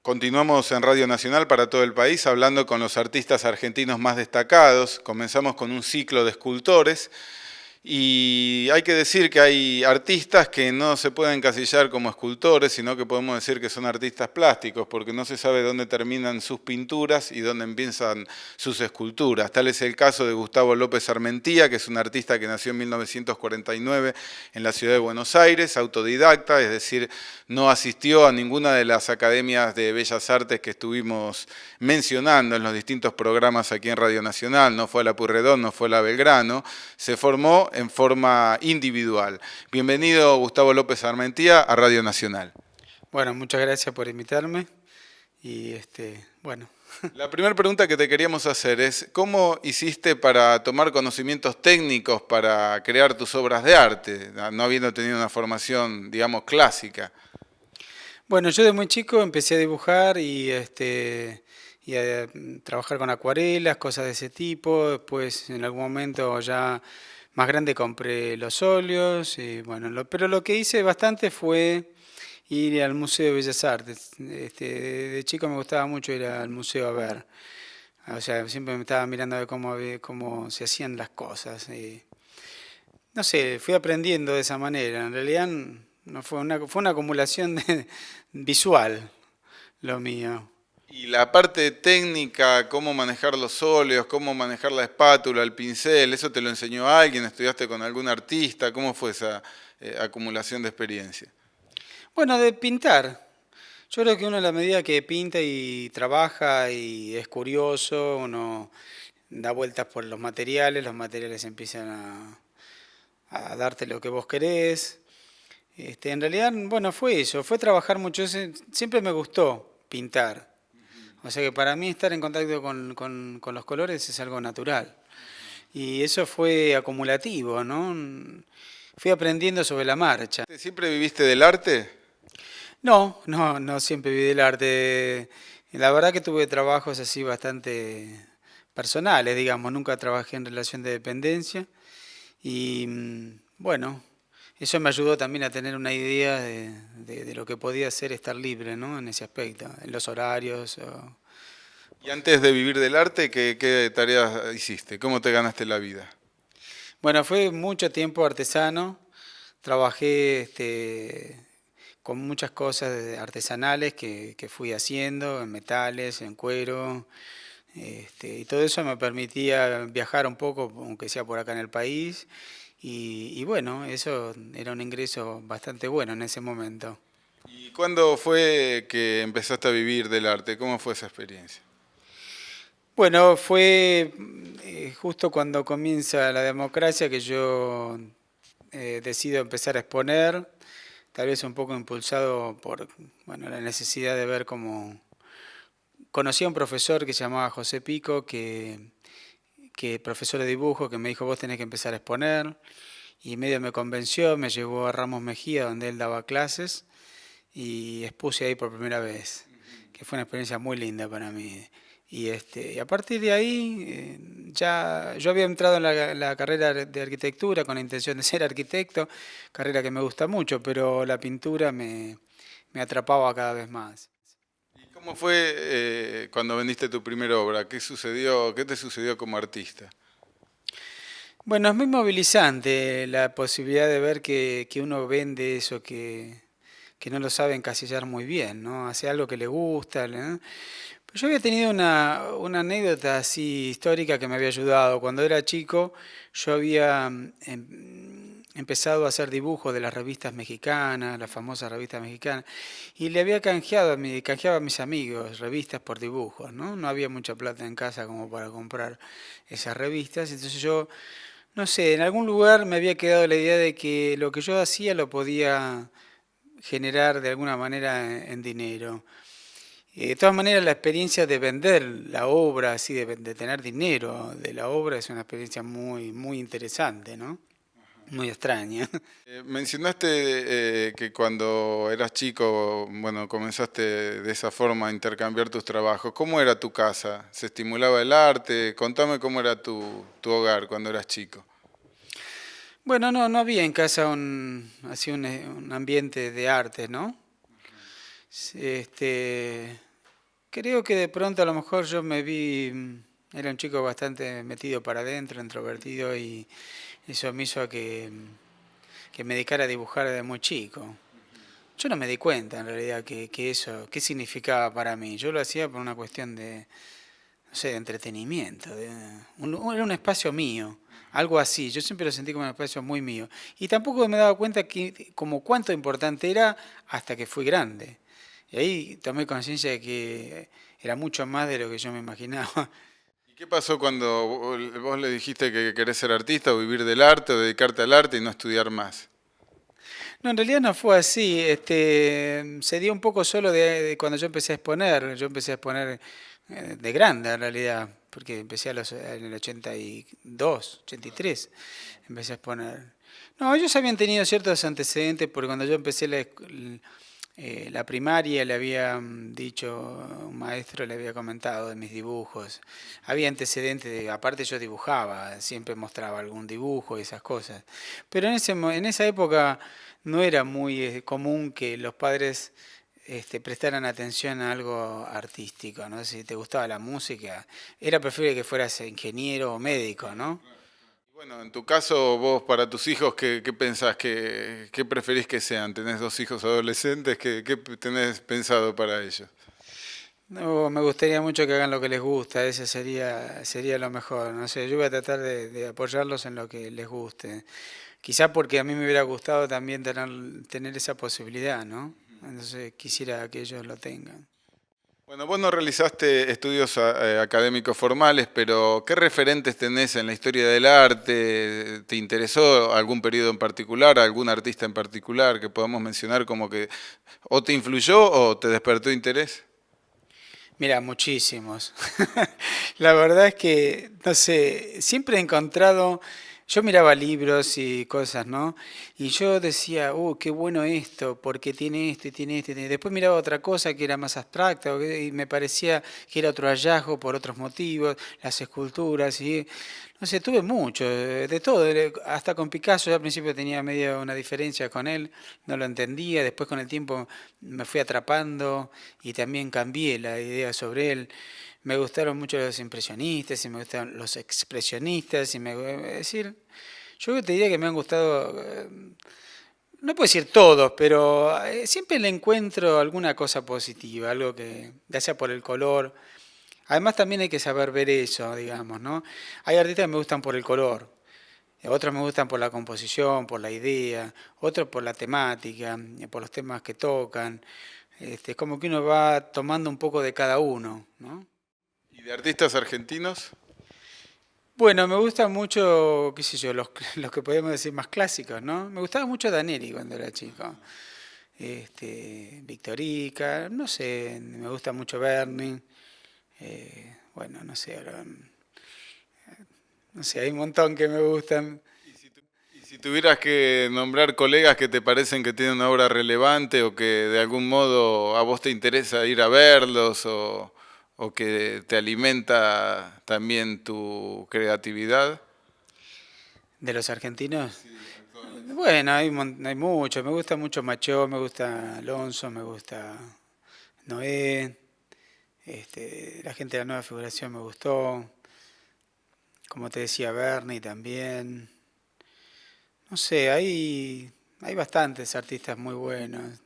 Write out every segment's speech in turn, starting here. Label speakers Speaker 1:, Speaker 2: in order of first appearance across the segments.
Speaker 1: Continuamos en Radio Nacional para todo el país hablando con los artistas argentinos más destacados. Comenzamos con un ciclo de escultores y hay que decir que hay artistas que no se pueden encasillar como escultores, sino que podemos decir que son artistas plásticos, porque no se sabe dónde terminan sus pinturas y dónde empiezan sus esculturas. Tal es el caso de Gustavo López Armentía, que es un artista que nació en 1949 en la ciudad de Buenos Aires, autodidacta, es decir, no asistió a ninguna de las academias de Bellas Artes que estuvimos mencionando en los distintos programas aquí en Radio Nacional, no fue a la Pueyrredón, no fue a la Belgrano, se formó en forma individual. Bienvenido Gustavo López Armentía a Radio Nacional.
Speaker 2: Bueno, muchas gracias por invitarme y bueno.
Speaker 1: La primera pregunta que te queríamos hacer es, ¿cómo hiciste para tomar conocimientos técnicos para crear tus obras de arte, no habiendo tenido una formación, digamos, clásica?
Speaker 2: Bueno, yo de muy chico empecé a dibujar y a trabajar con acuarelas, cosas de ese tipo. Después, en algún momento ya más grande compré los óleos y bueno, pero lo que hice bastante fue ir al Museo de Bellas Artes. De chico me gustaba mucho ir al museo a ver. O sea, siempre me estaba mirando a ver cómo se hacían las cosas. No sé, fui aprendiendo de esa manera. En realidad no fue una acumulación visual lo mío.
Speaker 1: Y la parte técnica, cómo manejar los óleos, cómo manejar la espátula, el pincel, ¿eso te lo enseñó alguien? ¿Estudiaste con algún artista? ¿Cómo fue esa acumulación de experiencia?
Speaker 2: Bueno, de pintar. Yo creo que uno a la medida que pinta y trabaja y es curioso, uno da vueltas por los materiales empiezan a darte lo que vos querés. En realidad, bueno, fue eso, fue trabajar mucho. Siempre me gustó pintar. O sea que para mí estar en contacto con los colores es algo natural. Y eso fue acumulativo, ¿no? Fui aprendiendo sobre la marcha.
Speaker 1: ¿Siempre viviste del arte?
Speaker 2: No siempre viví del arte. La verdad que tuve trabajos así bastante personales, digamos. Nunca trabajé en relación de dependencia. Y bueno, eso me ayudó también a tener una idea de lo que podía ser estar libre, ¿no? En ese aspecto, en los horarios.
Speaker 1: Y antes de vivir del arte, ¿qué tareas hiciste? ¿Cómo te ganaste la vida?
Speaker 2: Bueno, fue mucho tiempo artesano. Trabajé con muchas cosas artesanales que fui haciendo, en metales, en cuero, y todo eso me permitía viajar un poco, aunque sea por acá en el país, y bueno, eso era un ingreso bastante bueno en ese momento.
Speaker 1: ¿Y cuándo fue que empezaste a vivir del arte? ¿Cómo fue esa experiencia?
Speaker 2: Bueno, fue justo cuando comienza la democracia que yo decido empezar a exponer, tal vez un poco impulsado por bueno, la necesidad de ver cómo. Conocí a un profesor que se llamaba José Pico, que profesor de dibujo, que me dijo, vos tenés que empezar a exponer, y medio me convenció, me llevó a Ramos Mejía, donde él daba clases, y expuse ahí por primera vez, que fue una experiencia muy linda para mí. Y a partir de ahí, ya yo había entrado en la carrera de arquitectura con la intención de ser arquitecto, carrera que me gusta mucho, pero la pintura me atrapaba cada vez más.
Speaker 1: ¿Y cómo fue cuando vendiste tu primera obra? ¿Qué sucedió? ¿Qué te sucedió como artista?
Speaker 2: Bueno, es muy movilizante la posibilidad de ver que uno vende eso que no lo sabe encasillar muy bien, ¿no? Hace algo que le gusta, ¿no? Pero yo había tenido una anécdota así histórica que me había ayudado. Cuando era chico, yo había empezado a hacer dibujos de las revistas mexicanas, las famosas revistas mexicanas, y le había canjeaba a mis amigos revistas por dibujos, ¿no? No había mucha plata en casa como para comprar esas revistas, entonces yo no sé, en algún lugar me había quedado la idea de que lo que yo hacía lo podía generar de alguna manera en dinero. De todas maneras, la experiencia de vender la obra, así de tener dinero de la obra, es una experiencia muy interesante, ¿no? Muy extraña.
Speaker 1: Mencionaste que cuando eras chico, bueno, comenzaste de esa forma a intercambiar tus trabajos. ¿Cómo era tu casa? ¿Se estimulaba el arte? Contame cómo era tu hogar cuando eras chico.
Speaker 2: Bueno, no había en casa así un ambiente de arte, ¿no? Este, Creo que de pronto a lo mejor yo me vi, era un chico bastante metido para adentro, introvertido y eso me hizo a que me dedicara a dibujar desde muy chico. Yo no me di cuenta en realidad que eso, qué significaba para mí. Yo lo hacía por una cuestión de, no sé, de entretenimiento. Era un espacio mío, algo así. Yo siempre lo sentí como un espacio muy mío. Y tampoco me daba cuenta como cuánto importante era hasta que fui grande. Y ahí tomé conciencia de que era mucho más de lo que yo me imaginaba.
Speaker 1: ¿Y qué pasó cuando vos le dijiste que querés ser artista o vivir del arte o dedicarte al arte y no estudiar más?
Speaker 2: No, en realidad no fue así. Se dio un poco solo de cuando yo empecé a exponer. Yo empecé a exponer de grande en realidad, porque empecé en el 82, 83, empecé a exponer. No, ellos habían tenido ciertos antecedentes porque cuando yo empecé la primaria le había dicho, un maestro le había comentado de mis dibujos. Había antecedentes, aparte yo dibujaba, siempre mostraba algún dibujo y esas cosas. Pero en esa época no era muy común que los padres prestaran atención a algo artístico, ¿no? Si te gustaba la música, era preferible que fueras ingeniero o médico, ¿no?
Speaker 1: Bueno, en tu caso, vos para tus hijos, ¿qué pensás? ¿Qué preferís que sean? ¿Tenés dos hijos adolescentes? ¿Qué tenés pensado para ellos?
Speaker 2: No, me gustaría mucho que hagan lo que les gusta, ese sería lo mejor. No sé, yo voy a tratar de apoyarlos en lo que les guste. Quizá porque a mí me hubiera gustado también tener esa posibilidad, ¿no? Entonces quisiera que ellos lo tengan.
Speaker 1: Bueno, vos no realizaste estudios académicos formales, pero ¿qué referentes tenés en la historia del arte? ¿Te interesó algún periodo en particular, algún artista en particular que podamos mencionar como que o te influyó o te despertó interés?
Speaker 2: Mira, muchísimos. La verdad es que, no sé, siempre he encontrado, yo miraba libros y cosas, ¿no? Y yo decía, qué bueno esto, porque tiene esto y tiene esto. Después miraba otra cosa que era más abstracta y me parecía que era otro hallazgo por otros motivos, las esculturas y, no sé, tuve mucho, de todo. Hasta con Picasso, yo al principio tenía medio una diferencia con él, no lo entendía, después con el tiempo me fui atrapando y también cambié la idea sobre él. Me gustaron mucho los impresionistas y me gustaron los expresionistas es decir, yo te diría que me han gustado, no puedo decir todos, pero siempre le encuentro alguna cosa positiva, algo que, ya sea por el color. Además también hay que saber ver eso, digamos, ¿no? Hay artistas que me gustan por el color, otros me gustan por la composición, por la idea, otros por la temática, por los temas que tocan. Es como que uno va tomando un poco de cada uno, ¿no?
Speaker 1: ¿Y de artistas argentinos?
Speaker 2: Bueno, me gustan mucho, qué sé yo, los que podemos decir más clásicos, ¿no? Me gustaba mucho Daneri cuando era chico. Víctor Ica, no sé, me gusta mucho Berni. Bueno, no sé, ahora, no sé, hay un montón que me gustan.
Speaker 1: Y si tuvieras que nombrar colegas que te parecen que tienen una obra relevante o que de algún modo a vos te interesa ir a verlos o que te alimenta también tu creatividad.
Speaker 2: ¿De los argentinos? Bueno, hay muchos. Me gusta mucho Machó, me gusta Alonso, me gusta Noé. La gente de la nueva figuración me gustó. Como te decía, Bernie también. No sé, hay bastantes artistas muy buenos.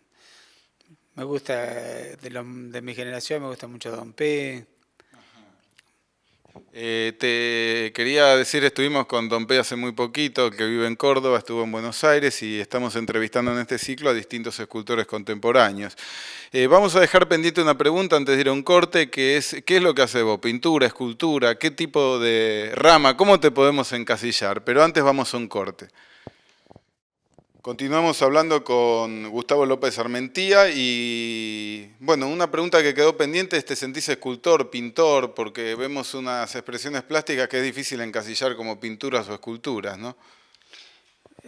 Speaker 2: Me gusta, de mi generación, me gusta mucho Don P.
Speaker 1: Te quería decir, estuvimos con Don P hace muy poquito, que vive en Córdoba, estuvo en Buenos Aires y estamos entrevistando en este ciclo a distintos escultores contemporáneos. Vamos a dejar pendiente una pregunta antes de ir a un corte, que es, ¿qué es lo que hace vos? ¿Pintura, escultura? ¿Qué tipo de rama? ¿Cómo te podemos encasillar? Pero antes vamos a un corte. Continuamos hablando con Gustavo López Armentía y, bueno, una pregunta que quedó pendiente es, ¿te sentís escultor, pintor? Porque vemos unas expresiones plásticas que es difícil encasillar como pinturas o esculturas, ¿no?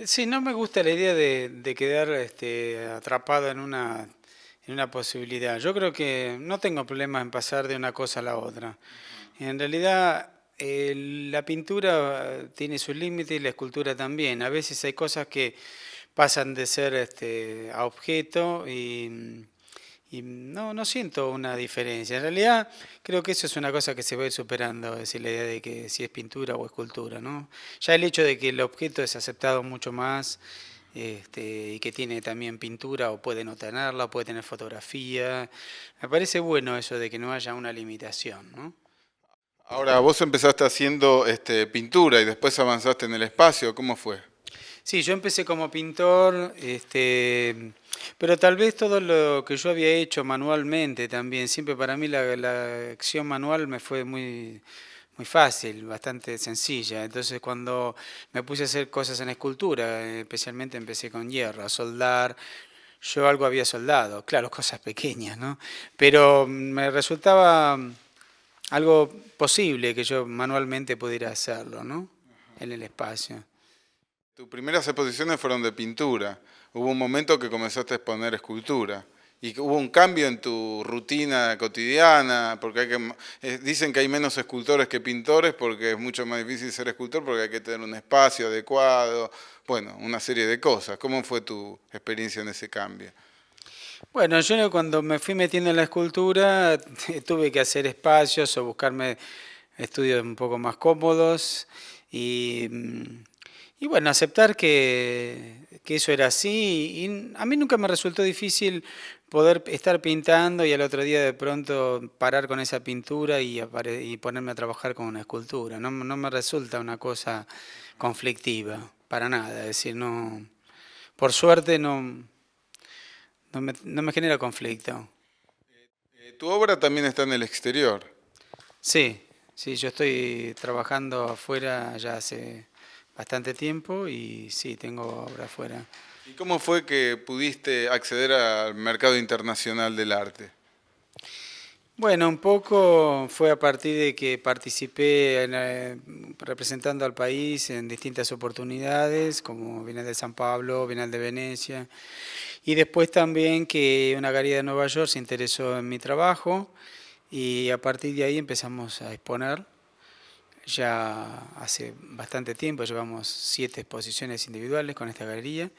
Speaker 2: Sí, no me gusta la idea de quedar atrapado en una posibilidad. Yo creo que no tengo problema en pasar de una cosa a la otra. En realidad, la pintura tiene sus límites y la escultura también. A veces hay cosas que pasan de ser a objeto y no siento una diferencia. En realidad creo que eso es una cosa que se va a ir superando, es decir, la idea de que si es pintura o escultura, ¿no? Ya el hecho de que el objeto es aceptado mucho más, y que tiene también pintura o puede no tenerla, o puede tener fotografía, me parece bueno eso de que no haya una limitación, ¿no?
Speaker 1: Ahora, vos empezaste haciendo pintura y después avanzaste en el espacio, ¿cómo fue?
Speaker 2: Sí, yo empecé como pintor, pero tal vez todo lo que yo había hecho manualmente también, siempre para mí la acción manual me fue muy fácil, bastante sencilla. Entonces cuando me puse a hacer cosas en escultura, especialmente empecé con hierro, a soldar, yo algo había soldado, claro, cosas pequeñas, ¿no? Pero me resultaba algo posible que yo manualmente pudiera hacerlo, ¿no? En el espacio.
Speaker 1: Tus primeras exposiciones fueron de pintura. Hubo un momento que comenzaste a exponer escultura. Y que hubo un cambio en tu rutina cotidiana, porque dicen que hay menos escultores que pintores porque es mucho más difícil ser escultor porque hay que tener un espacio adecuado, bueno, una serie de cosas. ¿Cómo fue tu experiencia en ese cambio?
Speaker 2: Bueno, yo cuando me fui metiendo en la escultura tuve que hacer espacios o buscarme estudios un poco más cómodos y, y bueno, aceptar que eso era así. Y a mí nunca me resultó difícil poder estar pintando y al otro día de pronto parar con esa pintura y ponerme a trabajar con una escultura. No me resulta una cosa conflictiva, para nada. Es decir, no, por suerte no me genera conflicto.
Speaker 1: Tu obra también está en el exterior.
Speaker 2: Sí, sí, yo estoy trabajando afuera ya hace bastante tiempo y sí, tengo obra afuera.
Speaker 1: ¿Y cómo fue que pudiste acceder al mercado internacional del arte?
Speaker 2: Bueno, un poco fue a partir de que participé representando al país en distintas oportunidades, como Bienal de San Pablo, Bienal de Venecia, y después también que una galería de Nueva York se interesó en mi trabajo y a partir de ahí empezamos a exponer. Ya hace bastante tiempo, llevamos 7 exposiciones individuales con esta galería.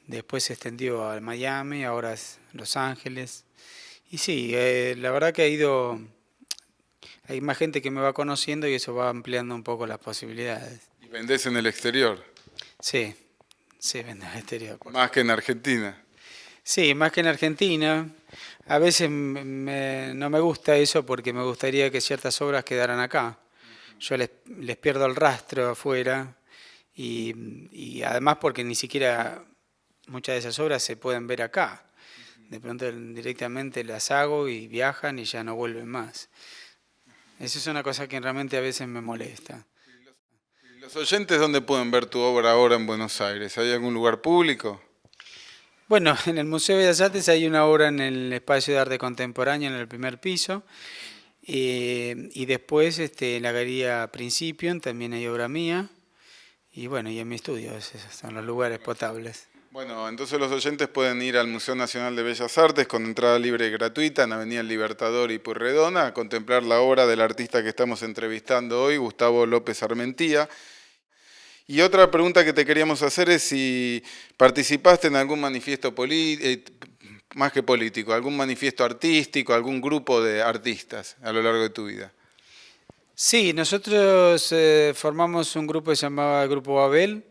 Speaker 2: Después se extendió a Miami, ahora es Los Ángeles. Y sí, la verdad que hay más gente que me va conociendo y eso va ampliando un poco las posibilidades.
Speaker 1: ¿Y vendés en el exterior?
Speaker 2: Sí, sí, vendo al exterior, por
Speaker 1: Más que en
Speaker 2: supuesto.
Speaker 1: Argentina.
Speaker 2: Sí, más que en Argentina. A veces no me gusta eso porque me gustaría que ciertas obras quedaran acá. Yo les pierdo el rastro afuera y además porque ni siquiera muchas de esas obras se pueden ver acá. De pronto directamente las hago y viajan y ya no vuelven más. Esa es una cosa que realmente a veces me molesta.
Speaker 1: ¿Y los oyentes dónde pueden ver tu obra ahora en Buenos Aires? ¿Hay algún lugar público?
Speaker 2: Bueno, en el Museo de Bellas Artes hay una obra en el espacio de arte contemporáneo en el primer piso y después en la galería Principium también hay obra mía y bueno, y en mi estudio, esos son los lugares potables.
Speaker 1: Bueno, entonces los oyentes pueden ir al Museo Nacional de Bellas Artes con entrada libre y gratuita en Avenida El Libertador y Pueyrredón a contemplar la obra del artista que estamos entrevistando hoy, Gustavo López Armentía. Y otra pregunta que te queríamos hacer es si participaste en algún manifiesto político, más que político, algún manifiesto artístico, algún grupo de artistas a lo largo de tu vida.
Speaker 2: Sí, nosotros formamos un grupo que se llamaba Grupo Babel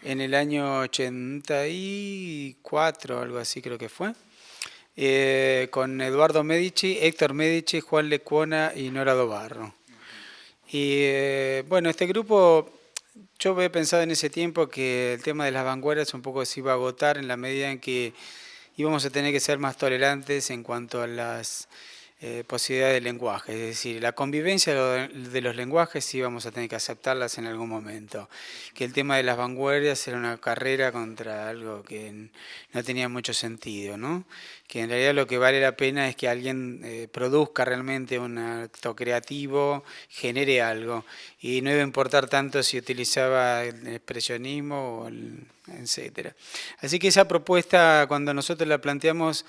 Speaker 2: en el año 84, algo así creo que fue, con Eduardo Medici, Héctor Medici, Juan Lecuona y Nora Dobarro. Y bueno, este grupo, yo había pensado en ese tiempo que el tema de las vanguardias un poco se iba a agotar en la medida en que íbamos a tener que ser más tolerantes en cuanto a las posibilidades del lenguaje. Es decir, la convivencia de los lenguajes íbamos a tener que aceptarlas en algún momento. Que el tema de las vanguardias era una carrera contra algo que no tenía mucho sentido, ¿no? Que en realidad lo que vale la pena es que alguien produzca realmente un acto creativo, genere algo. Y no iba a importar tanto si utilizaba el expresionismo o etcétera. Así que esa propuesta, cuando nosotros la planteamos,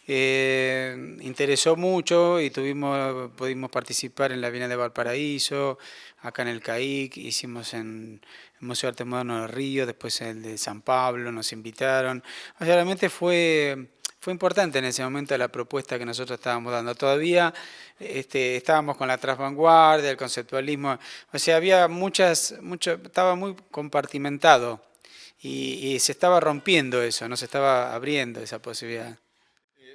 Speaker 2: interesó mucho y pudimos participar en la Bienal de Valparaíso, acá en el CAIC, hicimos en el Museo de Arte Moderno de Río, después el de San Pablo, nos invitaron. O sea, realmente fue importante en ese momento la propuesta que nosotros estábamos dando. Todavía estábamos con la transvanguardia, el conceptualismo, o sea, había estaba muy compartimentado y se estaba rompiendo eso, no se estaba abriendo esa posibilidad.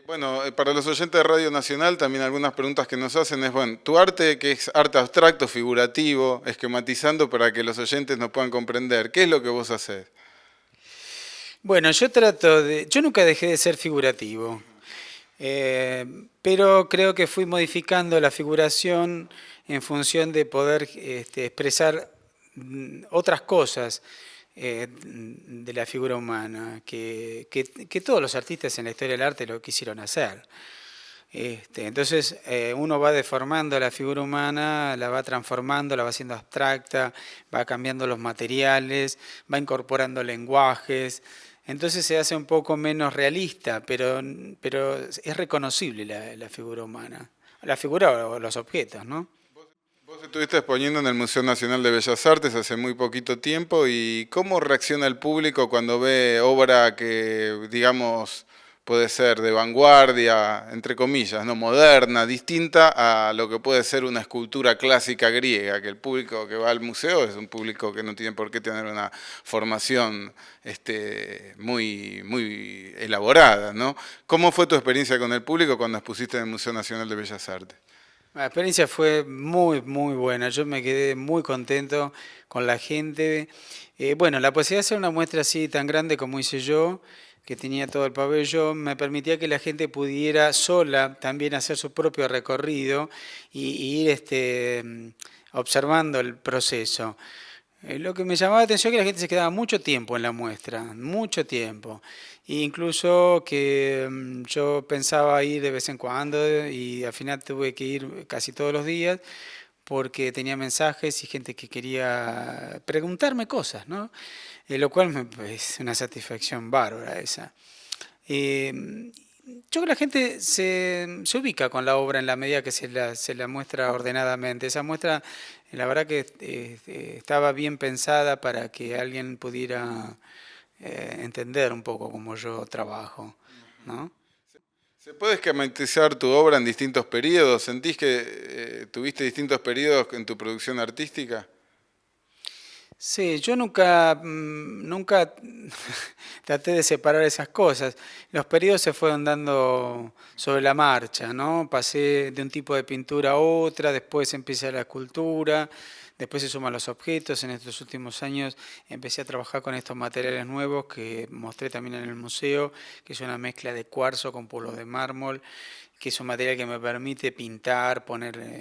Speaker 1: Bueno, para los oyentes de Radio Nacional también algunas preguntas que nos hacen es, bueno, tu arte que es arte abstracto, figurativo, esquematizando para que los oyentes nos puedan comprender, ¿qué es lo que vos haces?
Speaker 2: Bueno, yo nunca dejé de ser figurativo, eh, pero creo que fui modificando la figuración en función de poder expresar otras cosas de la figura humana, que todos los artistas en la historia del arte lo quisieron hacer. Entonces uno va deformando la figura humana, la va transformando, la va haciendo abstracta, va cambiando los materiales, va incorporando lenguajes, entonces se hace un poco menos realista, pero es reconocible la figura humana, la figura o los objetos, ¿no?
Speaker 1: Vos estuviste exponiendo en el Museo Nacional de Bellas Artes hace muy poquito tiempo y ¿cómo reacciona el público cuando ve obra que, digamos, puede ser de vanguardia, entre comillas, no moderna, distinta a lo que puede ser una escultura clásica griega, que el público que va al museo es un público que no tiene por qué tener una formación muy elaborada, ¿no? ¿Cómo fue tu experiencia con el público cuando expusiste en el Museo Nacional de Bellas Artes?
Speaker 2: La experiencia fue muy buena. Yo me quedé muy contento con la gente. Bueno, la posibilidad de hacer una muestra así tan grande como hice yo, que tenía todo el pabellón, me permitía que la gente pudiera sola también hacer su propio recorrido y ir observando el proceso. Lo que me llamaba la atención es que la gente se quedaba mucho tiempo en la muestra, mucho tiempo. E incluso que yo pensaba ir de vez en cuando y al final tuve que ir casi todos los días porque tenía mensajes y gente que quería preguntarme cosas, ¿no? Lo cual es una satisfacción bárbara esa. Eh, yo creo que la gente se ubica con la obra en la medida que se la muestra ordenadamente. Esa muestra, la verdad que estaba bien pensada para que alguien pudiera entender un poco cómo yo trabajo, ¿no?
Speaker 1: ¿Se puede esquematizar tu obra en distintos periodos? ¿Sentís que tuviste distintos periodos en tu producción artística?
Speaker 2: Sí, yo nunca traté de separar esas cosas. Los periodos se fueron dando sobre la marcha, ¿no? Pasé de un tipo de pintura a otra, después empecé la escultura, después se suman los objetos. En estos últimos años empecé a trabajar con estos materiales nuevos que mostré también en el museo, que es una mezcla de cuarzo con polvo de mármol, que es un material que me permite pintar,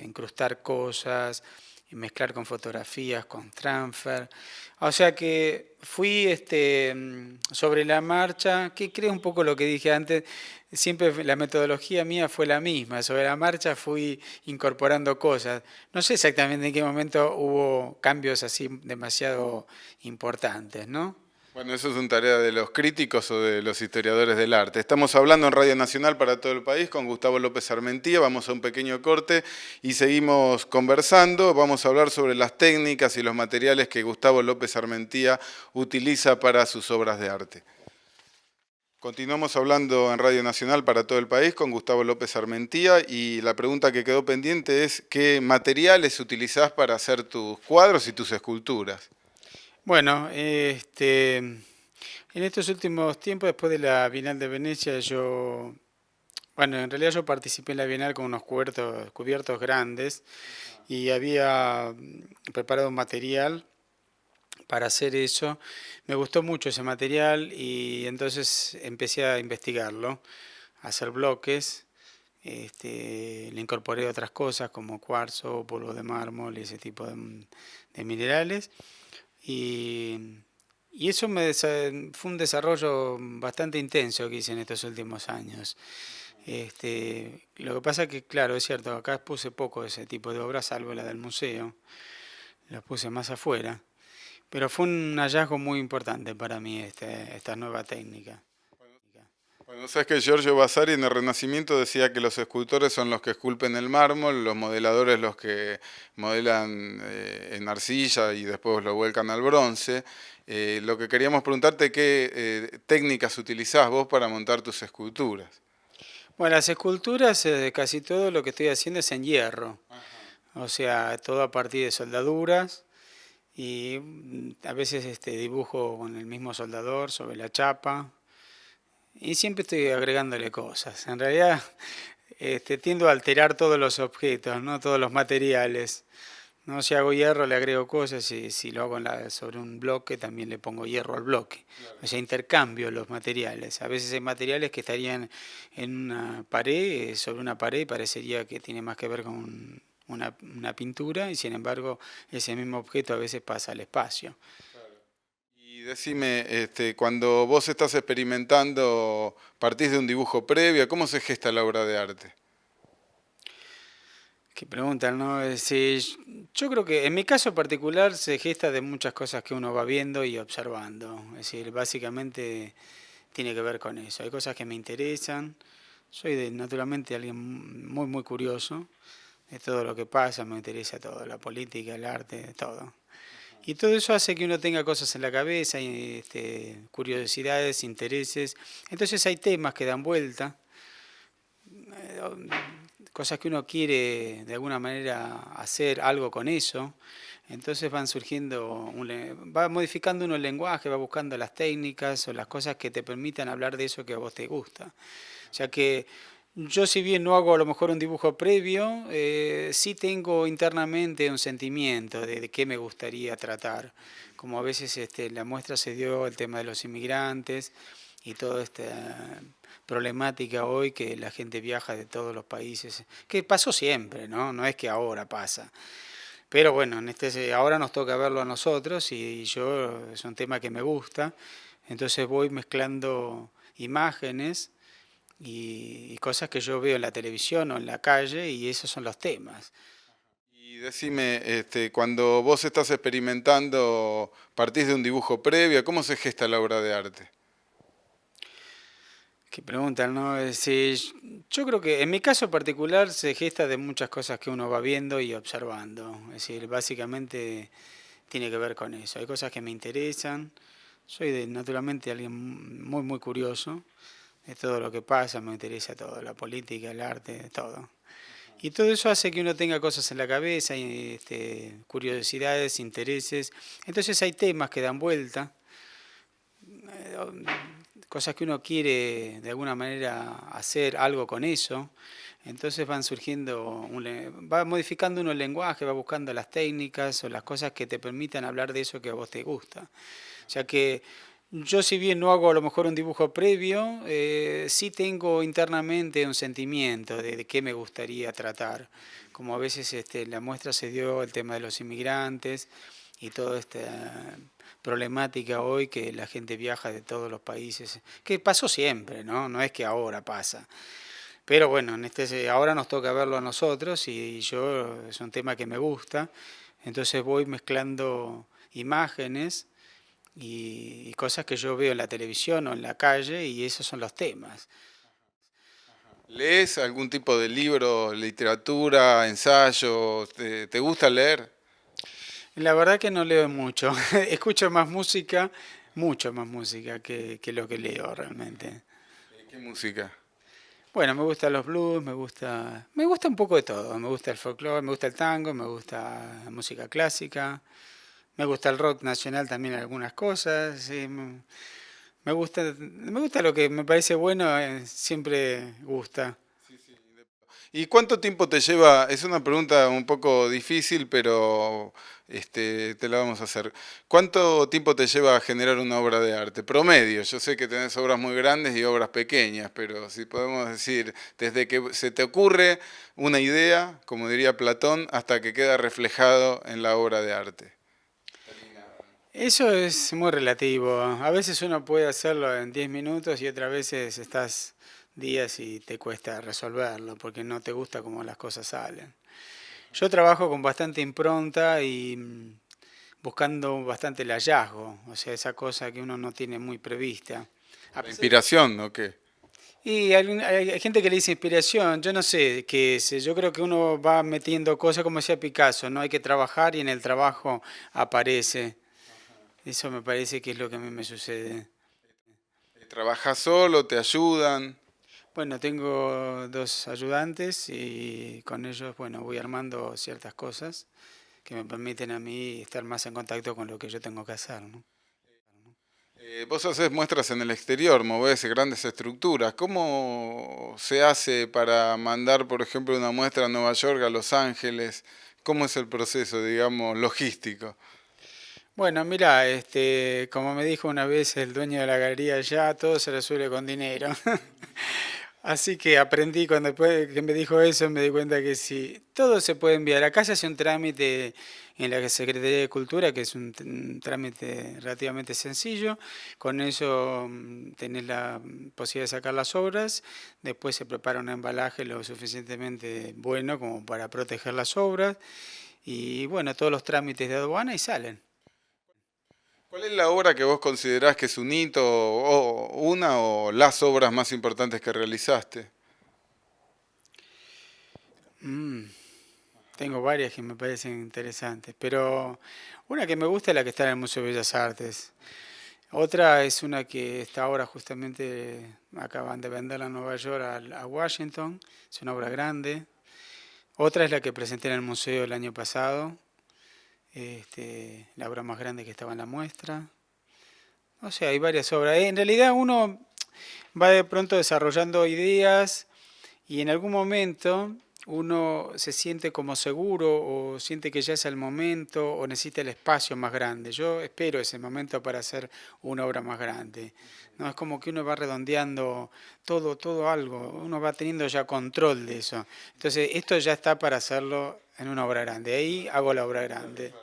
Speaker 2: incrustar cosas, y mezclar con fotografías, con transfer. O sea que fui sobre la marcha, que creo un poco lo que dije antes, siempre la metodología mía fue la misma, sobre la marcha fui incorporando cosas. No sé exactamente en qué momento hubo cambios así demasiado importantes, ¿no?
Speaker 1: Bueno, eso es una tarea de los críticos o de los historiadores del arte. Estamos hablando en Radio Nacional para todo el país con Gustavo López Armentía. Vamos a un pequeño corte y seguimos conversando. Vamos a hablar sobre las técnicas y los materiales que Gustavo López Armentía utiliza para sus obras de arte. Continuamos hablando en Radio Nacional para todo el país con Gustavo López Armentía y la pregunta que quedó pendiente es ¿qué materiales utilizás para hacer tus cuadros y tus esculturas?
Speaker 2: Bueno, en estos últimos tiempos, después de la Bienal de Venecia, bueno, en realidad yo participé en la Bienal con unos cubiertos grandes y había preparado un material para hacer eso. Me gustó mucho ese material y entonces empecé a investigarlo, a hacer bloques. Le incorporé otras cosas como cuarzo, polvo de mármol y ese tipo de minerales. Y, y eso fue un desarrollo bastante intenso que hice en estos últimos años. Lo que pasa que, claro, es cierto, acá puse poco de ese tipo de obras, salvo la del museo, las puse más afuera, pero fue un hallazgo muy importante para mí esta nueva técnica.
Speaker 1: Bueno, sabes que Giorgio Vasari en el Renacimiento decía que los escultores son los que esculpen el mármol, los modeladores los que modelan en arcilla y después lo vuelcan al bronce. Lo que queríamos preguntarte, ¿qué técnicas utilizás vos para montar tus esculturas?
Speaker 2: Bueno, las esculturas, casi todo lo que estoy haciendo es en hierro, o sea, todo a partir de soldaduras y a veces dibujo con el mismo soldador sobre la chapa y siempre estoy agregándole cosas. En realidad, tiendo a alterar todos los objetos, no todos los materiales. No, si hago hierro le agrego cosas y si lo hago sobre un bloque también le pongo hierro al bloque. O sea, intercambio los materiales. A veces hay materiales que estarían en una pared, sobre una pared, parecería que tiene más que ver con una pintura y sin embargo ese mismo objeto a veces pasa al espacio.
Speaker 1: Y decime, cuando vos estás experimentando, ¿partís de un dibujo previo? ¿Cómo se gesta la obra de arte?
Speaker 2: Que preguntan, ¿no? Sí, yo creo que en mi caso particular se gesta de muchas cosas que uno va viendo y observando. Es decir, básicamente tiene que ver con eso. Hay cosas que me interesan. Soy naturalmente alguien muy curioso de todo lo que pasa, me interesa todo, la política, el arte, todo. Y todo eso hace que uno tenga cosas en la cabeza, y, curiosidades, intereses. Entonces hay temas que dan vuelta, cosas que uno quiere de alguna manera hacer algo con eso. Entonces van surgiendo, va modificando uno el lenguaje, va buscando las técnicas o las cosas que te permitan hablar de eso que a vos te gusta. O sea que yo si bien no hago a lo mejor un dibujo previo, sí tengo internamente un sentimiento de qué me gustaría tratar. Como a veces la muestra se dio el tema de los inmigrantes y toda esta problemática hoy que la gente viaja de todos los países, que pasó siempre, ¿no? No es que ahora pasa. Pero bueno, ahora nos toca verlo a nosotros y yo es un tema que me gusta, entonces voy mezclando imágenes y cosas que yo veo en la televisión o en la calle y esos son los temas.
Speaker 1: Y decime, cuando vos estás experimentando, ¿partís de un dibujo previo? ¿Cómo se gesta la obra de arte?
Speaker 2: Que preguntan, ¿no? Sí, yo creo que en mi caso particular se gesta de muchas cosas que uno va viendo y observando. Es decir, básicamente tiene que ver con eso. Hay cosas que me interesan. Soy naturalmente alguien muy curioso de todo lo que pasa, me interesa todo, la política, el arte, todo. Y todo eso hace que uno tenga cosas en la cabeza, y, curiosidades, intereses. Entonces hay temas que dan vuelta, cosas que uno quiere de alguna manera hacer algo con eso. Entonces van surgiendo, va modificando uno el lenguaje, va buscando las técnicas o las cosas que te permitan hablar de eso que a vos te gusta. O sea que yo si bien no hago a lo mejor un dibujo previo, sí tengo internamente un sentimiento de qué me gustaría tratar. Como a veces la muestra se dio el tema de los inmigrantes y toda esta problemática hoy que la gente viaja de todos los países, que pasó siempre, ¿no? No es que ahora pasa. Pero bueno, ahora nos toca verlo a nosotros y yo es un tema que me gusta, entonces voy mezclando imágenes y cosas que yo veo en la televisión o en la calle y esos son los temas.
Speaker 1: ¿Lees algún tipo de libro, literatura, ensayo? ¿Te gusta leer?
Speaker 2: La verdad que no leo mucho, escucho más música, mucho más música que lo que leo realmente.
Speaker 1: ¿Qué música?
Speaker 2: Bueno, me gustan los blues, me gusta un poco de todo, me gusta el folclore, me gusta el tango, me gusta la música clásica, me gusta el rock nacional también algunas cosas, sí, me gusta lo que me parece bueno, siempre gusta.
Speaker 1: ¿Y cuánto tiempo te lleva? Es una pregunta un poco difícil, pero te la vamos a hacer. ¿Cuánto tiempo te lleva a generar una obra de arte? Promedio, yo sé que tenés obras muy grandes y obras pequeñas, pero si podemos decir, desde que se te ocurre una idea, como diría Platón, hasta que queda reflejado en la obra de arte.
Speaker 2: Eso es muy relativo. A veces uno puede hacerlo en 10 minutos y otras veces estás días y te cuesta resolverlo porque no te gusta cómo las cosas salen. Yo trabajo con bastante impronta y buscando bastante el hallazgo, o sea, esa cosa que uno no tiene muy prevista. A
Speaker 1: ¿La
Speaker 2: pesar-
Speaker 1: inspiración o qué?
Speaker 2: Y hay gente que le dice inspiración, yo no sé qué es, yo creo que uno va metiendo cosas como decía Picasso, no hay que trabajar y en el trabajo aparece. Eso me parece que es lo que a mí me sucede.
Speaker 1: ¿Trabajas solo? ¿Te ayudan?
Speaker 2: Bueno, tengo dos ayudantes y con ellos, bueno, voy armando ciertas cosas que me permiten a mí estar más en contacto con lo que yo tengo que hacer, ¿no?
Speaker 1: Vos haces muestras en el exterior, movés grandes estructuras. ¿Cómo se hace para mandar, por ejemplo, una muestra a Nueva York, a Los Ángeles? ¿Cómo es el proceso, digamos, logístico?
Speaker 2: Bueno, mira, como me dijo una vez el dueño de la galería ya, todo se resuelve con dinero. Así que aprendí cuando después que me dijo eso, me di cuenta que sí, todo se puede enviar. Acá se hace un trámite en la Secretaría de Cultura, que es un trámite relativamente sencillo. Con eso tenés la posibilidad de sacar las obras. Después se prepara un embalaje lo suficientemente bueno como para proteger las obras. Y bueno, todos los trámites de aduana y salen.
Speaker 1: ¿Cuál es la obra que vos considerás que es un hito o una o las obras más importantes que realizaste?
Speaker 2: Mm, Tengo varias que me parecen interesantes, pero una que me gusta es la que está en el Museo de Bellas Artes. Otra es una que está ahora justamente, acaban de venderla en Nueva York a Washington, es una obra grande. Otra es la que presenté en el museo el año pasado, la obra más grande que estaba en la muestra. O sea, hay varias obras. En realidad uno va de pronto desarrollando ideas y en algún momento uno se siente como seguro o siente que ya es el momento o necesita el espacio más grande. Yo espero ese momento para hacer una obra más grande. No es como que uno va redondeando todo algo, uno va teniendo ya control de eso. Entonces, esto ya está para hacerlo en una obra grande. Ahí hago la obra grande.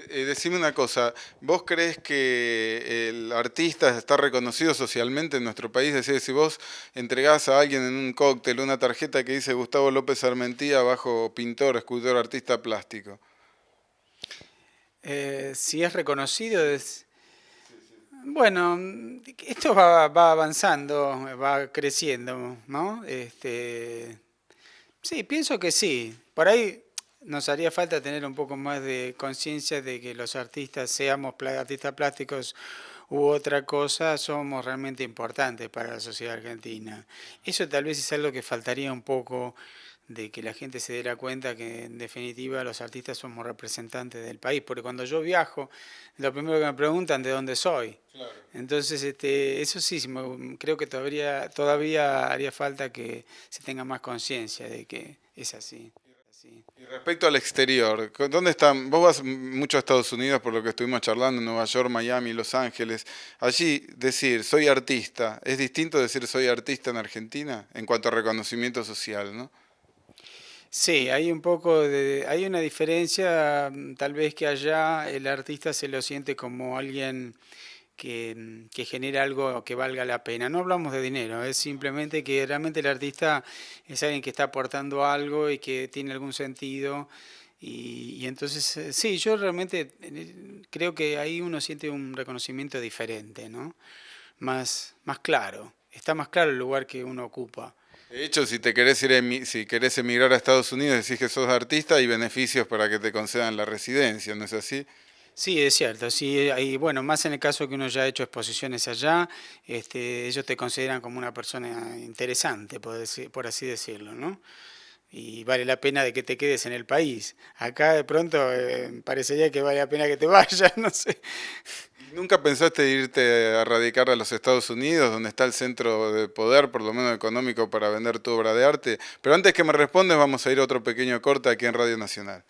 Speaker 1: Decime una cosa, ¿vos crees que el artista está reconocido socialmente en nuestro país? Es decir, si vos entregás a alguien en un cóctel una tarjeta que dice Gustavo López Armentía bajo pintor, escultor, artista plástico.
Speaker 2: Si es reconocido, bueno, esto va avanzando, va creciendo, ¿no? Sí, pienso que sí. Por ahí nos haría falta tener un poco más de conciencia de que los artistas, seamos artistas plásticos u otra cosa, somos realmente importantes para la sociedad argentina. Eso tal vez es algo que faltaría un poco de que la gente se diera cuenta que en definitiva los artistas somos representantes del país, porque cuando yo viajo, lo primero que me preguntan de dónde soy. Entonces, eso sí, creo que todavía haría falta que se tenga más conciencia de que es así. Así.
Speaker 1: Y respecto al exterior, ¿dónde están? Vos vas mucho a Estados Unidos por lo que estuvimos charlando, en Nueva York, Miami, Los Ángeles. Allí decir soy artista, ¿es distinto decir soy artista en Argentina en cuanto a reconocimiento social, ¿no?
Speaker 2: Sí, hay una diferencia, tal vez que allá el artista se lo siente como alguien que genera algo que valga la pena. No hablamos de dinero, es simplemente que realmente el artista es alguien que está aportando algo y que tiene algún sentido. Y entonces, sí, yo realmente creo que ahí uno siente un reconocimiento diferente, ¿no? Más claro. Está más claro el lugar que uno ocupa.
Speaker 1: De hecho, si te querés si querés emigrar a Estados Unidos, decís que sos artista, hay beneficios para que te concedan la residencia, ¿no es así?
Speaker 2: Sí, es cierto, sí, y bueno, más en el caso que uno ya ha hecho exposiciones allá, ellos te consideran como una persona interesante, por así decirlo, ¿no? Y vale la pena de que te quedes en el país. Acá de pronto parecería que vale la pena que te vayas, no sé.
Speaker 1: ¿Nunca pensaste irte a radicar a los Estados Unidos, donde está el centro de poder, por lo menos económico, para vender tu obra de arte? Pero antes que me respondes, vamos a ir a otro pequeño corte aquí en Radio Nacional.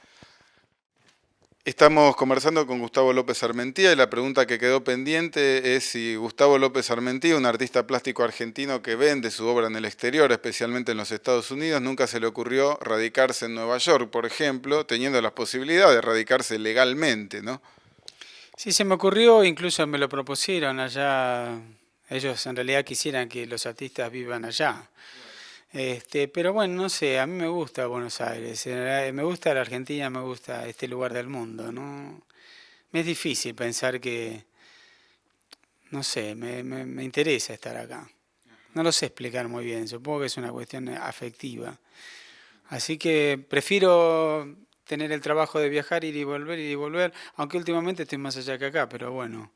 Speaker 1: Estamos conversando con Gustavo López Armentía y la pregunta que quedó pendiente es si Gustavo López Armentía, un artista plástico argentino que vende su obra en el exterior, especialmente en los Estados Unidos, nunca se le ocurrió radicarse en Nueva York, por ejemplo, teniendo la posibilidad de radicarse legalmente, ¿no?
Speaker 2: Sí, se me ocurrió, incluso me lo propusieron allá. Ellos en realidad quisieran que los artistas vivan allá. Pero bueno, no sé, a mí me gusta Buenos Aires, me gusta la Argentina, me gusta este lugar del mundo, ¿no? Me es difícil pensar que, no sé, me interesa estar acá. No lo sé explicar muy bien, supongo que es una cuestión afectiva. Así que prefiero tener el trabajo de viajar, ir y volver, aunque últimamente estoy más allá que acá, pero bueno,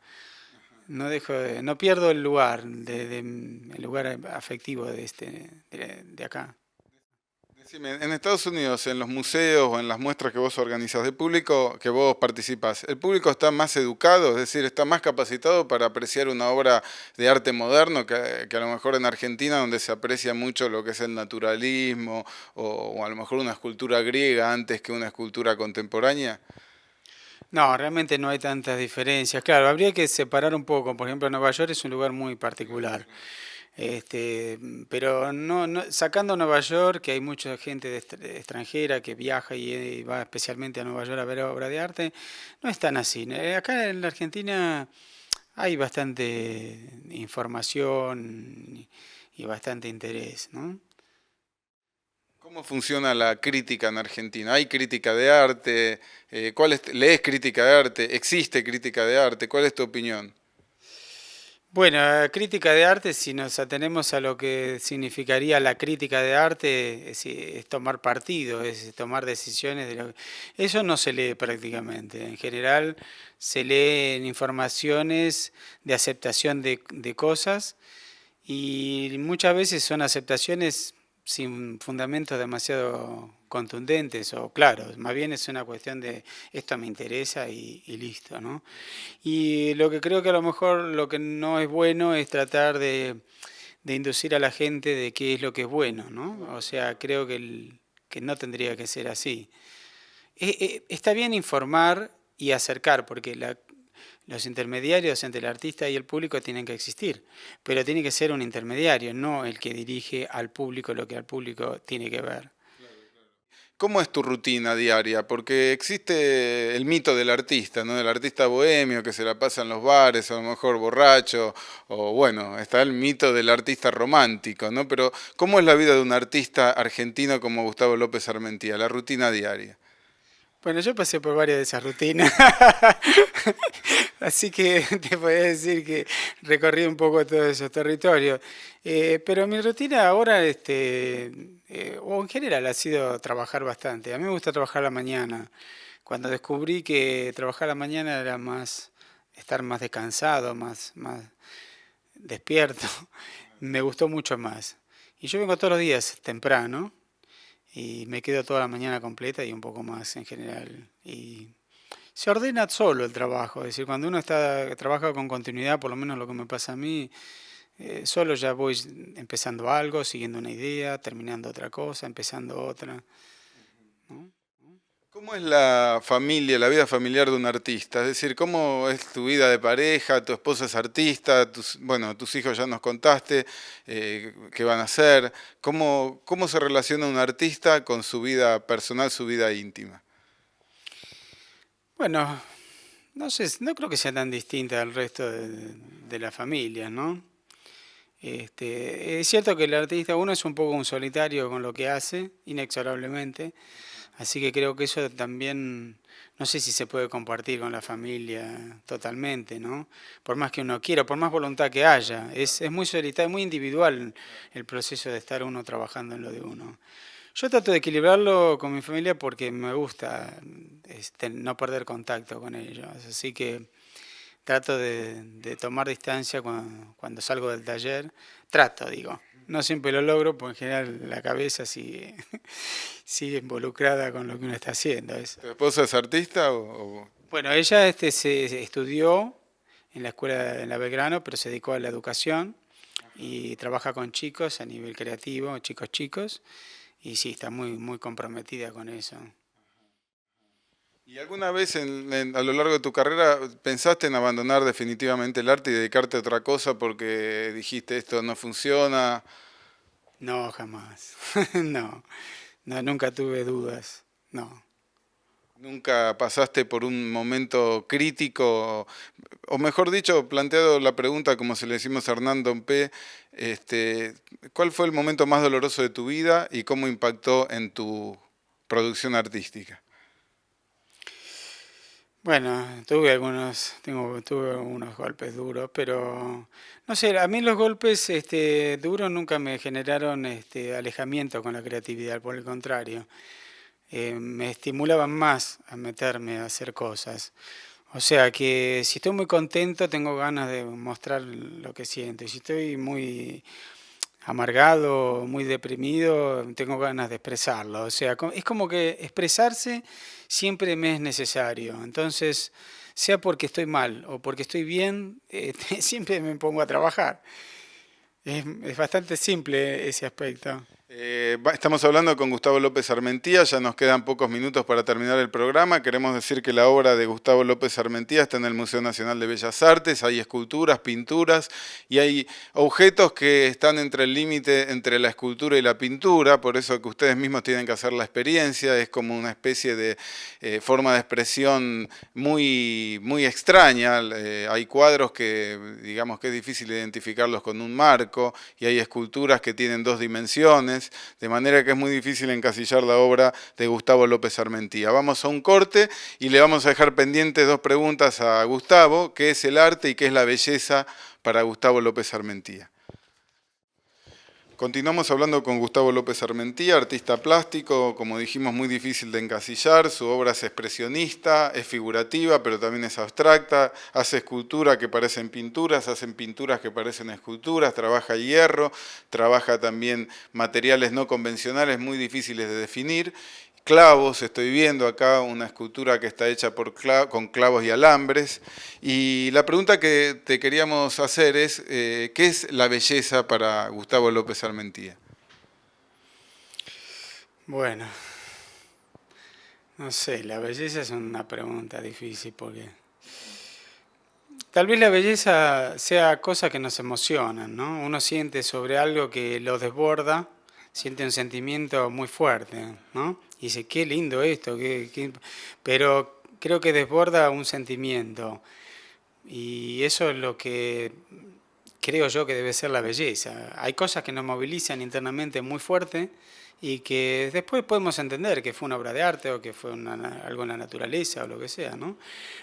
Speaker 2: no pierdo el lugar, el lugar afectivo de acá.
Speaker 1: Decime, en Estados Unidos, en los museos o en las muestras que vos organizás de público, que vos participás, ¿el público está más educado, es decir, está más capacitado para apreciar una obra de arte moderno que a lo mejor en Argentina, donde se aprecia mucho lo que es el naturalismo o a lo mejor una escultura griega antes que una escultura contemporánea?
Speaker 2: No, realmente no hay tantas diferencias. Claro, habría que separar un poco. Por ejemplo, Nueva York es un lugar muy particular. Pero sacando Nueva York, que hay mucha gente extranjera que viaja y va especialmente a Nueva York a ver obra de arte, no es tan así. Acá en la Argentina hay bastante información y bastante interés, ¿no?
Speaker 1: ¿Cómo funciona la crítica en Argentina? ¿Hay crítica de arte? ¿Lees crítica de arte? ¿Existe crítica de arte? ¿Cuál es tu opinión?
Speaker 2: Bueno, crítica de arte, si nos atenemos a lo que significaría la crítica de arte, es tomar partido, es tomar decisiones Eso no se lee prácticamente. En general se leen informaciones de aceptación de cosas y muchas veces son aceptaciones sin fundamentos demasiado contundentes o claros. Más bien es una cuestión de esto me interesa y listo, ¿no? Y lo que creo que a lo mejor lo que no es bueno es tratar de inducir a la gente de qué es lo que es bueno, ¿no? O sea, creo que no tendría que ser así. Está bien informar y acercar, porque los intermediarios entre el artista y el público tienen que existir, pero tiene que ser un intermediario, no el que dirige al público lo que al público tiene que ver.
Speaker 1: ¿Cómo es tu rutina diaria? Porque existe el mito del artista, ¿no? Del artista bohemio que se la pasa en los bares, a lo mejor borracho, o bueno, está el mito del artista romántico, ¿no? Pero ¿cómo es la vida de un artista argentino como Gustavo López Armentía, la rutina diaria?
Speaker 2: Bueno, yo pasé por varias de esas rutinas, así que te podría decir que recorrí un poco todos esos territorios. Pero mi rutina ahora, o en general, ha sido trabajar bastante. A mí me gusta trabajar a la mañana. Cuando descubrí que trabajar a la mañana era estar más descansado, más despierto, me gustó mucho más. Y yo vengo todos los días temprano y me quedo toda la mañana completa y un poco más en general. Y se ordena solo el trabajo, es decir, cuando uno trabaja con continuidad, por lo menos lo que me pasa a mí, solo ya voy empezando algo, siguiendo una idea, terminando otra cosa, empezando otra, ¿no?
Speaker 1: ¿Cómo es la familia, la vida familiar de un artista? Es decir, ¿cómo es tu vida de pareja? ¿Tu esposa es artista? Bueno, tus hijos ya nos contaste qué van a hacer. ¿Cómo se relaciona un artista con su vida personal, su vida íntima?
Speaker 2: Bueno, no sé, no creo que sea tan distinta al resto de la familia, ¿no? Es cierto que el artista uno es un poco un solitario con lo que hace, inexorablemente, así que creo que eso también, no sé si se puede compartir con la familia totalmente, ¿no? Por más que uno quiera, por más voluntad que haya, es muy solitario, muy individual el proceso de estar uno trabajando en lo de uno. Yo trato de equilibrarlo con mi familia porque me gusta no perder contacto con ellos, así que trato de tomar distancia cuando salgo del taller. Trato, digo. No siempre lo logro, porque en general la cabeza sigue, sigue involucrada con lo que uno está haciendo.
Speaker 1: ¿Tu esposa es artista
Speaker 2: Bueno, ella se estudió en la escuela en la Belgrano, pero se dedicó a la educación y trabaja con chicos a nivel creativo, chicos, y sí, está muy comprometida con eso.
Speaker 1: ¿Y alguna vez a lo largo de tu carrera pensaste en abandonar definitivamente el arte y dedicarte a otra cosa porque dijiste esto no funciona?
Speaker 2: No, jamás. No, no, nunca tuve dudas. No.
Speaker 1: ¿Nunca pasaste por un momento crítico? O mejor dicho, planteado la pregunta como se le decimos a Hernando P., este, ¿cuál fue el momento más doloroso de tu vida y cómo impactó en tu producción artística?
Speaker 2: Bueno, tuve unos golpes duros, pero no sé, a mí los golpes duros nunca me generaron alejamiento con la creatividad, por el contrario, me estimulaban más a meterme a hacer cosas. O sea que si estoy muy contento tengo ganas de mostrar lo que siento. Y si estoy muy amargado, muy deprimido, tengo ganas de expresarlo. O sea, es como que expresarse siempre me es necesario. Entonces, sea porque estoy mal o porque estoy bien, siempre me pongo a trabajar. Es bastante simple ese aspecto.
Speaker 1: Estamos hablando con Gustavo López Armentía, ya nos quedan pocos minutos para terminar el programa. Queremos decir que la obra de Gustavo López Armentía está en el Museo Nacional de Bellas Artes, hay esculturas, pinturas y hay objetos que están entre el límite entre la escultura y la pintura, por eso que ustedes mismos tienen que hacer la experiencia, es como una especie de forma de expresión muy extraña. Hay cuadros que digamos que es difícil identificarlos con un marco y hay esculturas que tienen dos dimensiones, de manera que es muy difícil encasillar la obra de Gustavo López Armentía. Vamos a un corte y le vamos a dejar pendientes dos preguntas a Gustavo: ¿qué es el arte y qué es la belleza para Gustavo López Armentía? Continuamos hablando con Gustavo López Armentía, artista plástico, como dijimos, muy difícil de encasillar. Su obra es expresionista, es figurativa, pero también es abstracta. Hace escultura que parecen pinturas, hacen pinturas que parecen esculturas, trabaja hierro, trabaja también materiales no convencionales muy difíciles de definir. Clavos, estoy viendo acá una escultura que está hecha con clavos y alambres. Y la pregunta que te queríamos hacer es, ¿qué es la belleza para Gustavo López Armentía?
Speaker 2: Bueno, no sé, la belleza es una pregunta difícil porque tal vez la belleza sea cosa que nos emocionan, ¿no? Uno siente sobre algo que lo desborda, siente un sentimiento muy fuerte, ¿no? Y dice, qué lindo esto, pero creo que desborda un sentimiento. Y eso es lo que creo yo que debe ser la belleza. Hay cosas que nos movilizan internamente muy fuerte y que después podemos entender que fue una obra de arte o que fue algo en la naturaleza o lo que sea, ¿no?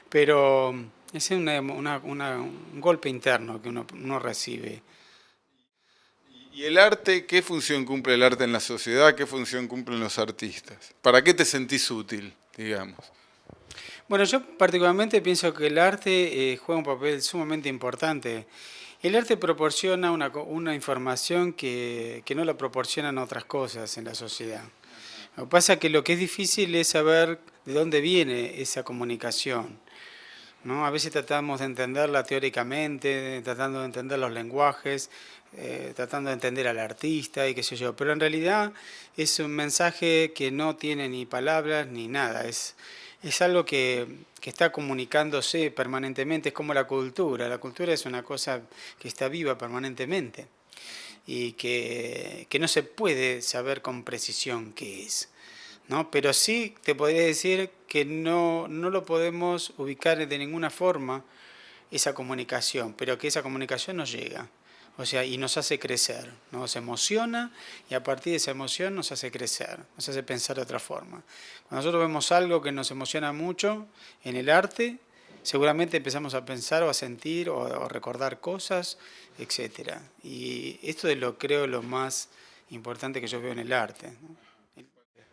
Speaker 2: Pero es un golpe interno que uno recibe.
Speaker 1: ¿Y el arte, qué función cumple el arte en la sociedad? ¿Qué función cumplen los artistas? ¿Para qué te sentís útil, digamos?
Speaker 2: Bueno, yo particularmente pienso que el arte juega un papel sumamente importante. El arte proporciona una información que no la proporcionan otras cosas en la sociedad. Lo que pasa es que lo que es difícil es saber de dónde viene esa comunicación, ¿no? A veces tratamos de entenderla teóricamente, tratando de entender los lenguajes, tratando de entender al artista y qué sé yo, pero en realidad es un mensaje que no tiene ni palabras ni nada, es algo que está comunicándose permanentemente, es como la cultura es una cosa que está viva permanentemente y que no se puede saber con precisión qué es, ¿no? Pero sí te podría decir que no lo podemos ubicar de ninguna forma esa comunicación, pero que esa comunicación nos llega. O sea, y nos hace crecer, nos emociona y a partir de esa emoción nos hace crecer, nos hace pensar de otra forma. Cuando nosotros vemos algo que nos emociona mucho en el arte, seguramente empezamos a pensar o a sentir o recordar cosas, etcétera. Y esto es creo lo más importante que yo veo en el arte, ¿no?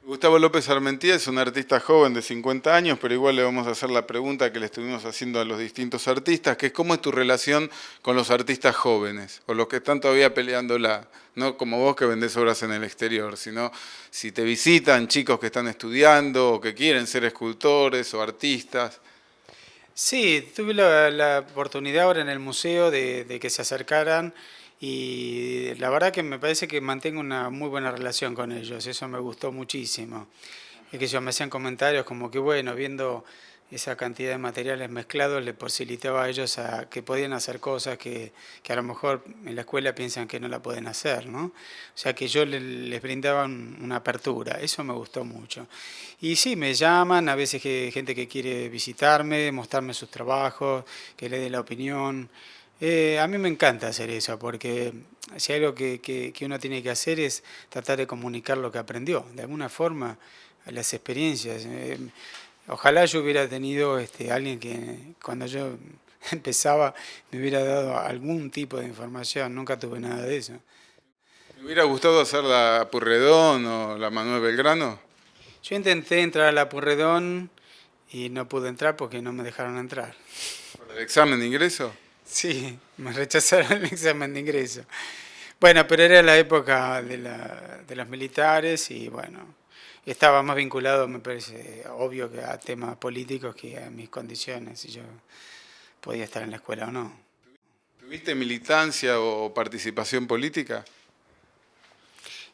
Speaker 1: Gustavo López Armentía es un artista joven de 50 años, pero igual le vamos a hacer la pregunta que le estuvimos haciendo a los distintos artistas, que es ¿cómo es tu relación con los artistas jóvenes o los que están todavía peleándola? No como vos que vendés obras en el exterior, sino si te visitan chicos que están estudiando o que quieren ser escultores o artistas.
Speaker 2: Sí, tuve la oportunidad ahora en el museo de que se acercaran y la verdad que me parece que mantengo una muy buena relación con ellos, eso me gustó muchísimo. Es que ellos me hacían comentarios como que bueno, viendo esa cantidad de materiales mezclados les posibilitaba a ellos a que podían hacer cosas que a lo mejor en la escuela piensan que no la pueden hacer, ¿no? O sea que yo les brindaba una apertura, eso me gustó mucho. Y sí, me llaman, a veces gente que quiere visitarme, mostrarme sus trabajos, que le dé la opinión. A mí me encanta hacer eso, porque si hay algo que uno tiene que hacer es tratar de comunicar lo que aprendió, de alguna forma, las experiencias. Ojalá yo hubiera tenido alguien que cuando yo empezaba me hubiera dado algún tipo de información, nunca tuve nada de eso.
Speaker 1: ¿Me hubiera gustado hacer la Purredón o la Manuel Belgrano?
Speaker 2: Yo intenté entrar a la Purredón y no pude entrar porque no me dejaron entrar.
Speaker 1: ¿Por el examen de ingreso?
Speaker 2: Sí, me rechazaron el examen de ingreso. Bueno, pero era la época de los militares y bueno, estaba más vinculado, me parece obvio, que a temas políticos que a mis condiciones, si yo podía estar en la escuela o no.
Speaker 1: ¿Tuviste militancia o participación política?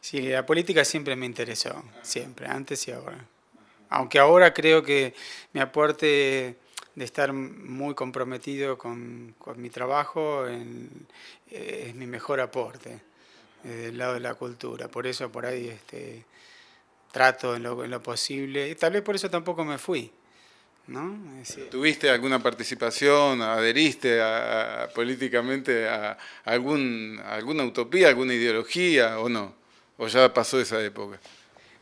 Speaker 2: Sí, la política siempre me interesó, siempre, antes y ahora. Aunque ahora creo que mi aporte de estar muy comprometido con mi trabajo es mi mejor aporte desde el lado de la cultura. Por eso por ahí trato en lo posible. Y tal vez por eso tampoco me fui, ¿no? Es decir,
Speaker 1: ¿Tuviste alguna participación? ¿Adheriste políticamente a alguna utopía, alguna ideología o no? ¿O ya pasó esa época?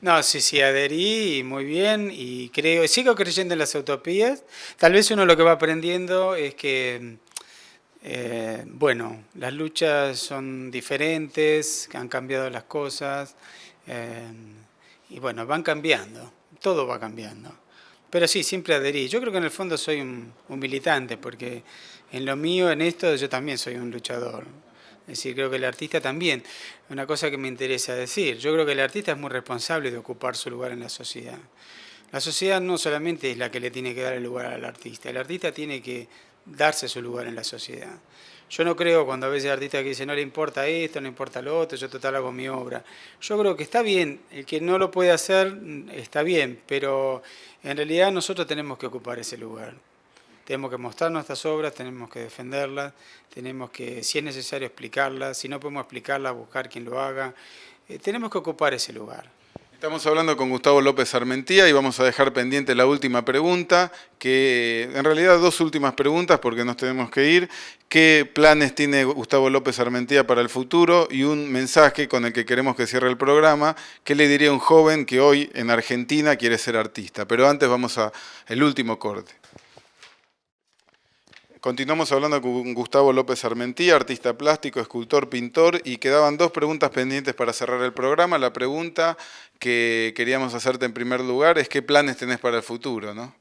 Speaker 2: no, sí, sí, adherí muy bien y creo, sigo creyendo en las utopías. Tal vez uno lo que va aprendiendo es que bueno, las luchas son diferentes, han cambiado las cosas eh, y bueno, van cambiando, todo va cambiando. Pero sí, siempre adherí. Yo creo que en el fondo soy un militante porque en lo mío, en esto, yo también soy un luchador. Es decir, creo que el artista también, una cosa que me interesa decir, yo creo que el artista es muy responsable de ocupar su lugar en la sociedad. La sociedad no solamente es la que le tiene que dar el lugar al artista, el artista tiene que darse su lugar en la sociedad. Yo no creo cuando a veces artistas que dicen no le importa esto, no importa lo otro, yo total hago mi obra. Yo creo que está bien, el que no lo puede hacer está bien, pero en realidad nosotros tenemos que ocupar ese lugar. Tenemos que mostrar nuestras obras, tenemos que defenderlas, tenemos que, si es necesario, explicarlas, si no podemos explicarlas, buscar quien lo haga. Tenemos que ocupar ese lugar.
Speaker 1: Estamos hablando con Gustavo López Armentía y vamos a dejar pendiente la última pregunta, que en realidad dos últimas preguntas porque nos tenemos que ir. ¿Qué planes tiene Gustavo López Armentía para el futuro? Y un mensaje con el que queremos que cierre el programa. ¿Qué le diría a un joven que hoy en Argentina quiere ser artista? Pero antes vamos al último corte. Continuamos hablando con Gustavo López Armentía, artista plástico, escultor, pintor, y quedaban dos preguntas pendientes para cerrar el programa. La pregunta que queríamos hacerte en primer lugar es ¿qué planes tenés para el futuro, no?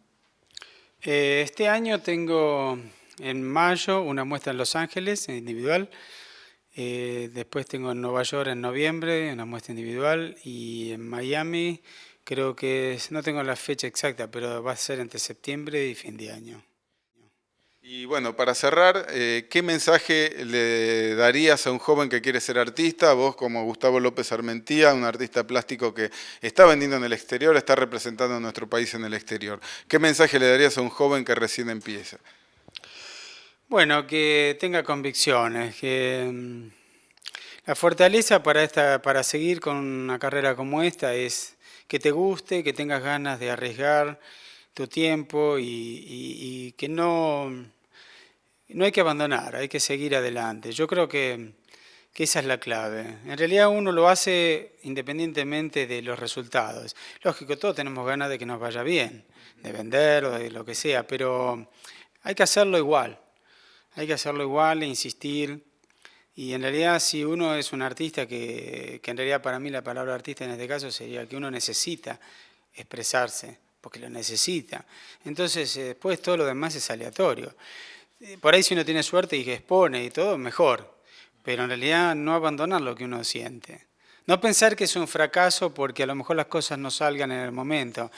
Speaker 2: Este año tengo en mayo una muestra en Los Ángeles, individual. Después tengo en Nueva York en noviembre una muestra individual y en Miami creo que no tengo la fecha exacta, pero va a ser entre septiembre y fin de año.
Speaker 1: Y bueno, para cerrar, ¿qué mensaje le darías a un joven que quiere ser artista? Vos como Gustavo López Armentía, un artista plástico que está vendiendo en el exterior, está representando a nuestro país en el exterior. ¿Qué mensaje le darías a un joven que recién empieza?
Speaker 2: Bueno, que tenga convicciones, que la fortaleza para seguir con una carrera como esta es que te guste, que tengas ganas de arriesgar tu tiempo y que no hay que abandonar, hay que seguir adelante. Yo creo que esa es la clave. En realidad uno lo hace independientemente de los resultados. Lógico, todos tenemos ganas de que nos vaya bien, de vender o de lo que sea, pero hay que hacerlo igual. Hay que hacerlo igual e insistir. Y en realidad si uno es un artista, que en realidad para mí la palabra artista en este caso sería que uno necesita expresarse, porque lo necesita. Entonces después todo lo demás es aleatorio. Por ahí si uno tiene suerte y que expone y todo, mejor. Pero en realidad no abandonar lo que uno siente. No pensar que es un fracaso porque a lo mejor las cosas no salgan en el momento.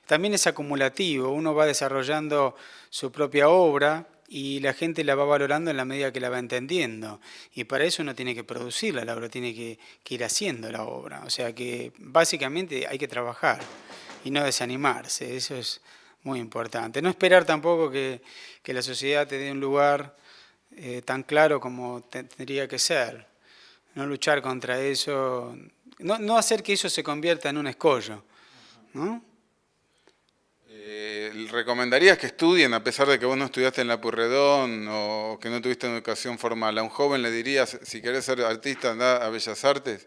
Speaker 2: También es acumulativo, uno va desarrollando su propia obra y la gente la va valorando en la medida que la va entendiendo. Y para eso uno tiene que producirla, la obra tiene que ir haciendo la obra. O sea que básicamente hay que trabajar y no desanimarse, eso es muy importante. No esperar tampoco que la sociedad te dé un lugar tan claro como tendría que ser. No luchar contra eso, no hacer que eso se convierta en un escollo, ¿no?
Speaker 1: ¿Recomendarías que estudien a pesar de que vos no estudiaste en la Purredón o que no tuviste una educación formal? ¿A un joven le dirías, si querés ser artista, andá a Bellas Artes?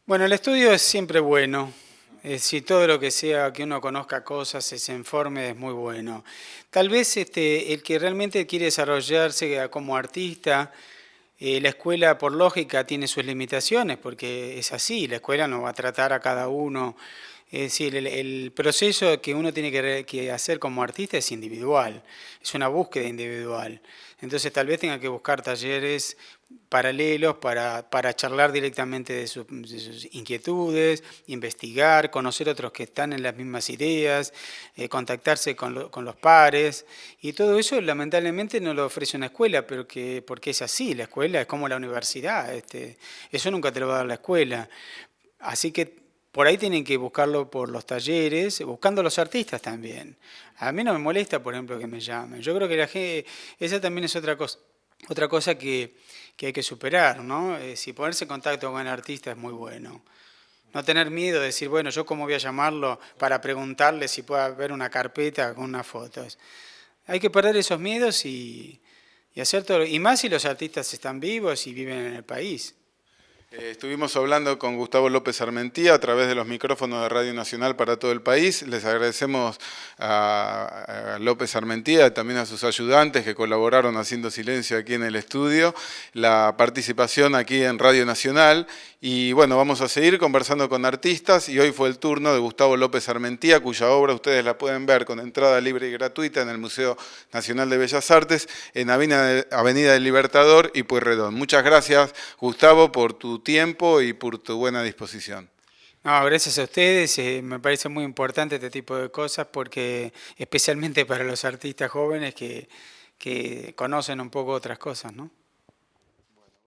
Speaker 2: Bueno, el estudio es siempre bueno. Si todo lo que sea que uno conozca cosas, se informe, es muy bueno. Tal vez el que realmente quiere desarrollarse como artista, la escuela por lógica tiene sus limitaciones, porque es así, la escuela no va a tratar a cada uno. Es decir, el proceso que uno tiene que hacer como artista es individual, es una búsqueda individual. Entonces tal vez tenga que buscar talleres paralelos para charlar directamente de sus inquietudes, investigar, conocer otros que están en las mismas ideas, contactarse con los pares. Y todo eso lamentablemente no lo ofrece una escuela, pero porque es así, la escuela es como la universidad, eso nunca te lo va a dar la escuela. Así que por ahí tienen que buscarlo por los talleres, buscando a los artistas también. A mí no me molesta, por ejemplo, que me llamen. Yo creo que esa también es otra cosa que hay que superar, ¿no? Si ponerse en contacto con el artista es muy bueno. No tener miedo de decir, bueno, yo cómo voy a llamarlo para preguntarle si puede haber una carpeta con unas fotos. Hay que perder esos miedos y hacer todo. Y más si los artistas están vivos y viven en el país.
Speaker 1: Estuvimos hablando con Gustavo López Armentía a través de los micrófonos de Radio Nacional para todo el país. Les agradecemos a López Armentía y también a sus ayudantes que colaboraron haciendo silencio aquí en el estudio, la participación aquí en Radio Nacional. Y bueno, vamos a seguir conversando con artistas y hoy fue el turno de Gustavo López Armentía, cuya obra ustedes la pueden ver con entrada libre y gratuita en el Museo Nacional de Bellas Artes, en Avenida del Libertador y Pueyrredón. Muchas gracias, Gustavo, por tu tiempo y por tu buena disposición.
Speaker 2: No, gracias a ustedes. Me parece muy importante este tipo de cosas porque especialmente para los artistas jóvenes que conocen un poco otras cosas, ¿no?